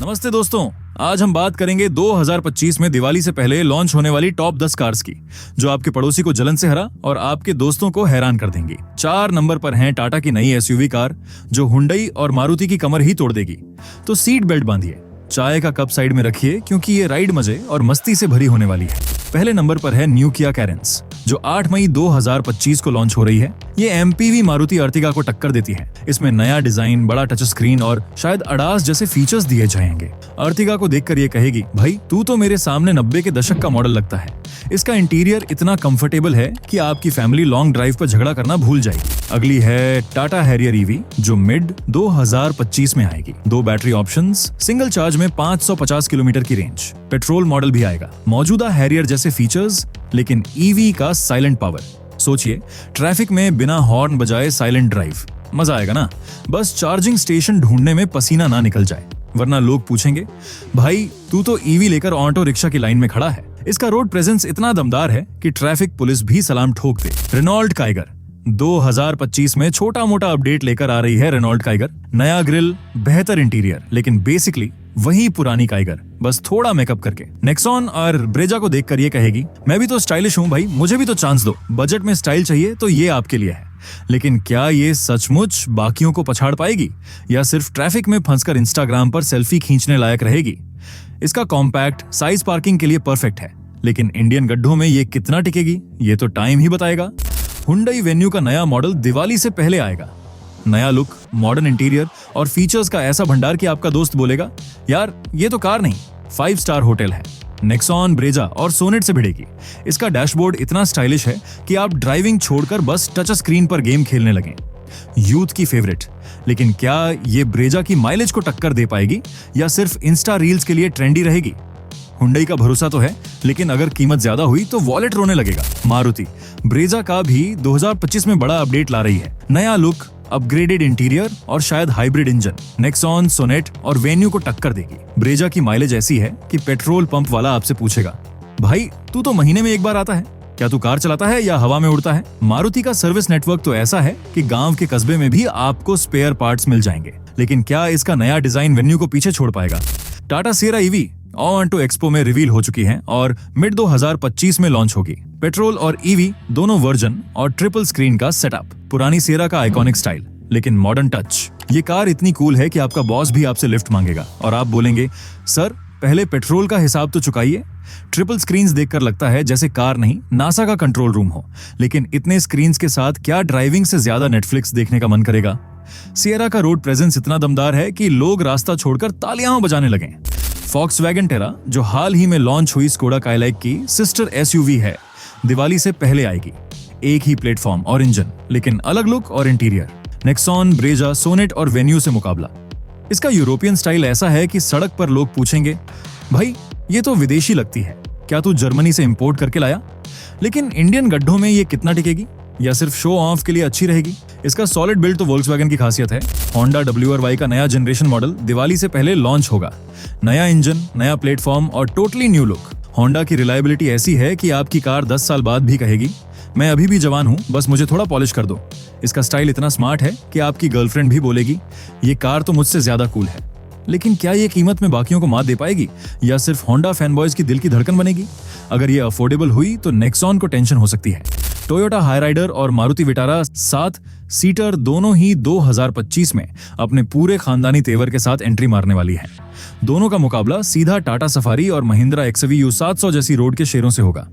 नमस्ते दोस्तों, आज हम बात करेंगे 2025 में दिवाली से पहले लॉन्च होने वाली टॉप 10 कार्स की, जो आपके पड़ोसी को जलन से हरा और आपके दोस्तों को हैरान कर देंगी। 4 नंबर पर हैं टाटा की नई एसयूवी कार, जो हुंडई और मारुति की कमर ही तोड़ देगी। तो सीट बेल्ट बांधिए, चाय का कप साइड में रखिए, क्योंकि ये राइड मजे और मस्ती से भरी होने वाली है। पहले नंबर पर है न्यू किया कैरेंस, जो 8 मई 2025 को लॉन्च हो रही है। ये एमपीवी मारुति अर्टिगा को टक्कर देती है। इसमें नया डिजाइन, बड़ा टच स्क्रीन और शायद अडास जैसे फीचर्स दिए जाएंगे। अर्टिगा को देखकर ये कहेगी, भाई तू तो मेरे सामने 90 के दशक का मॉडल लगता है। इसका इंटीरियर इतना कंफर्टेबल है कि आपकी फैमिली लॉन्ग ड्राइव पर झगड़ा करना भूल जाएगी। अगली है टाटा हैरियर ईवी, जो मिड 2025 में आएगी। 2 बैटरी ऑप्शंस, सिंगल चार्ज में 550 किलोमीटर की रेंज। पेट्रोल मॉडल भी आएगा। मौजूदा हैरियर जैसे फीचर्स, लेकिन ईवी का साइलेंट पावर। सोचिए, ट्रैफिक में बिना हॉर्न बजाए साइलेंट ड्राइव, मजा आएगा ना। बस चार्जिंग स्टेशन ढूंढने में पसीना ना निकल जाए, वरना लोग पूछेंगे, भाई तू तो ईवी लेकर ऑटो रिक्शा की लाइन में खड़ा है। इसका रोड प्रेजेंस इतना दमदार है कि ट्रैफिक पुलिस भी सलाम ठोक दे। रेनॉल्ट काइगर 2025 में छोटा मोटा अपडेट लेकर आ रही है। रेनॉल्ट काइगर, नया ग्रिल, बेहतर इंटीरियर, लेकिन बेसिकली वही पुरानी काइगर, बस थोड़ा मेकअप करके। नेक्सॉन और ब्रेजा को देखकर ये कहेगी, मैं भी तो स्टाइलिश हूँ भाई, मुझे भी तो चांस दो। बजट में स्टाइल चाहिए तो ये आपके लिए है। लेकिन क्या ये सचमुच बाकियों को पछाड़ पाएगी, या सिर्फ ट्रैफिक में फंसकर इंस्टाग्राम पर सेल्फी खींचने लायक रहेगी? इसका कॉम्पैक्ट साइज पार्किंग के लिए परफेक्ट है, लेकिन इंडियन गड्ढों में ये कितना टिकेगी, ये तो टाइम ही बताएगा। हुंडई वेन्यू का नया मॉडल दिवाली से पहले आएगा। नया लुक, मॉडर्न इंटीरियर और फीचर्स का ऐसा भंडार कि आपका दोस्त बोलेगा, यार ये तो कार नहीं, 5 स्टार होटल है। नेक्सॉन, ब्रेजा और सोनेट से भिड़ेगी। इसका डैशबोर्ड इतना स्टाइलिश है कि आप ड्राइविंग छोड़कर बस टच स्क्रीन पर गेम खेलने लगें। यूथ की फेवरेट, लेकिन क्या ये ब्रेजा की माइलेज को टक्कर दे पाएगी, या सिर्फ इंस्टा रील्स के लिए ट्रेंडी रहेगी? हुंडई का भरोसा तो है, लेकिन अगर कीमत ज्यादा हुई तो वॉलेट रोने लगेगा। मारुति ब्रेजा का भी 2025 में बड़ा अपडेट ला रही है। नया लुक, अपग्रेडेड इंटीरियर और शायद हाइब्रिड इंजन। नेक्सॉन, सोनेट और वेन्यू को टक्कर देगी। ब्रेजा की माइलेज ऐसी है कि पेट्रोल पंप वाला आपसे पूछेगा, भाई तू तो महीने में एक बार आता है, क्या तू कार चलाता है या हवा में उड़ता है? मारुति का सर्विस नेटवर्क तो ऐसा है कि गांव के कस्बे में भी आपको स्पेयर पार्ट्स मिल जाएंगे। लेकिन क्या इसका नया डिजाइन वेन्यू को पीछे छोड़ पाएगा? Tata Sierra EV auto expo में रिवील हो चुकी है और मिड 2025 में लॉन्च होगी। पेट्रोल और ईवी दोनों वर्जन और ट्रिपल स्क्रीन का सेटअप। पुरानी सिएरा का आइकॉनिक स्टाइल, लेकिन मॉडर्न टच। ये कार इतनी कूल है कि आपका बॉस भी आपसे लिफ्ट मांगेगा और आप बोलेंगे, सर पहले पेट्रोल का हिसाब तो चुकाइए। ट्रिपल स्क्रीन्स देखकर लगता है जैसे कार नहीं, नासा का कंट्रोल रूम हो। लेकिन इतने स्क्रीन्स के साथ क्या ड्राइविंग से ज्यादा नेटफ्लिक्स देखने का मन करेगा? सिएरा का रोड प्रेजेंस इतना दमदार है कि लोग रास्ता छोड़कर तालियां बजाने लगे। फॉक्सवैगन टेरा, जो हाल ही में लॉन्च हुई स्कोडा काइलैक की सिस्टर एसयूवी है, दिवाली से पहले आएगी। एक ही प्लेटफॉर्म और इंजन, लेकिन अलग लुक और इंटीरियर। नेक्सॉन, ब्रेजा, सोनेट और वेन्यू से मुकाबला। इसका यूरोपियन स्टाइल ऐसा है कि सड़क पर लोग पूछेंगे, भाई ये तो विदेशी लगती है, क्या तू जर्मनी से इंपोर्ट करके लाया? लेकिन इंडियन गड्ढों में ये कितना टिकेगी, या सिर्फ शो ऑफ के लिए अच्छी रहेगी? इसका सॉलिड बिल्ड तो वोल्क्सवैगन की खासियत है। होंडा WRY का नया जनरेशन मॉडल दिवाली से पहले लॉन्च होगा। नया इंजन, नया प्लेटफॉर्म और टोटली न्यू लुक। होंडा की रिलायबिलिटी ऐसी है कि आपकी कार 10 साल बाद भी कहेगी, मैं अभी भी जवान हूं, बस मुझे थोड़ा पॉलिश कर दो। इसका स्टाइल इतना स्मार्ट है कि आपकी गर्लफ्रेंड भी बोलेगी, ये कार तो मुझसे ज्यादा कूल है। लेकिन क्या ये कीमत में बाकियों को मात दे पाएगी, या सिर्फ होंडा फैनबॉयज की दिल की धड़कन बनेगी? अगर ये अफोर्डेबल हुई तो नेक्सॉन को टेंशन हो सकती है। टोयोटा हाईराइडर और मारुति विटारा 7 सीटर दोनों ही 2025 में अपने पूरे खानदानी तेवर के साथ एंट्री मारने वाली है। दोनों का मुकाबला सीधा टाटा सफारी और महिंद्रा XUV 700 जैसी रोड के शेरों से होगा।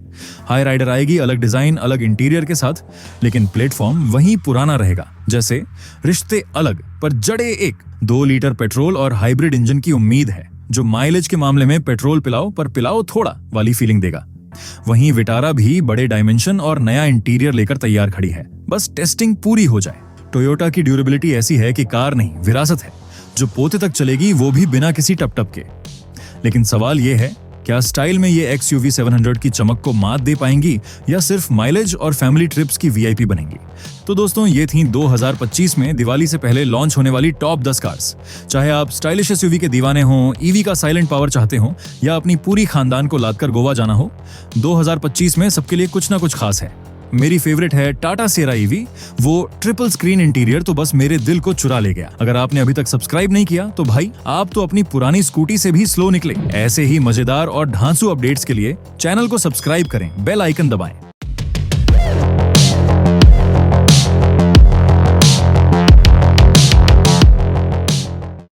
हाईराइडर आएगी अलग डिजाइन, अलग इंटीरियर के साथ, लेकिन प्लेटफॉर्म वहीं पुराना रहेगा। जैसे रिश्ते अलग पर जड़े एक। 2 लीटर पेट्रोल और हाइब्रिड इंजन की उम्मीद है, जो माइलेज के मामले में पेट्रोल पिलाओ पर पिलाओ थोड़ा वाली फीलिंग देगा। वहीं विटारा भी बड़े डायमेंशन और नया इंटीरियर लेकर तैयार खड़ी है, बस टेस्टिंग पूरी हो जाए। टोयोटा की ड्यूरेबिलिटी ऐसी है कि कार नहीं, विरासत है, जो पोते तक चलेगी, वो भी बिना किसी टप के। लेकिन सवाल ये है, क्या स्टाइल में ये XUV 700 की चमक को मात दे पाएंगी, या सिर्फ माइलेज और फैमिली ट्रिप्स की VIP बनेंगी? तो दोस्तों, ये थी 2025 में दिवाली से पहले लॉन्च होने वाली टॉप 10 कार्स। चाहे आप स्टाइलिश SUV के दीवाने हों, EV का साइलेंट पावर चाहते हो, या अपनी पूरी खानदान को लादकर गोवा जाना हो, 2025 में सबके लिए कुछ ना कुछ खास है। मेरी फेवरेट है टाटा सिएरा ईवी। वो ट्रिपल स्क्रीन इंटीरियर तो बस मेरे दिल को चुरा ले गया। अगर आपने अभी तक सब्सक्राइब नहीं किया तो भाई आप तो अपनी पुरानी स्कूटी से भी स्लो निकले। ऐसे ही मजेदार और धांसू अपडेट्स के लिए चैनल को सब्सक्राइब करें, बेल आइकन दबाएं।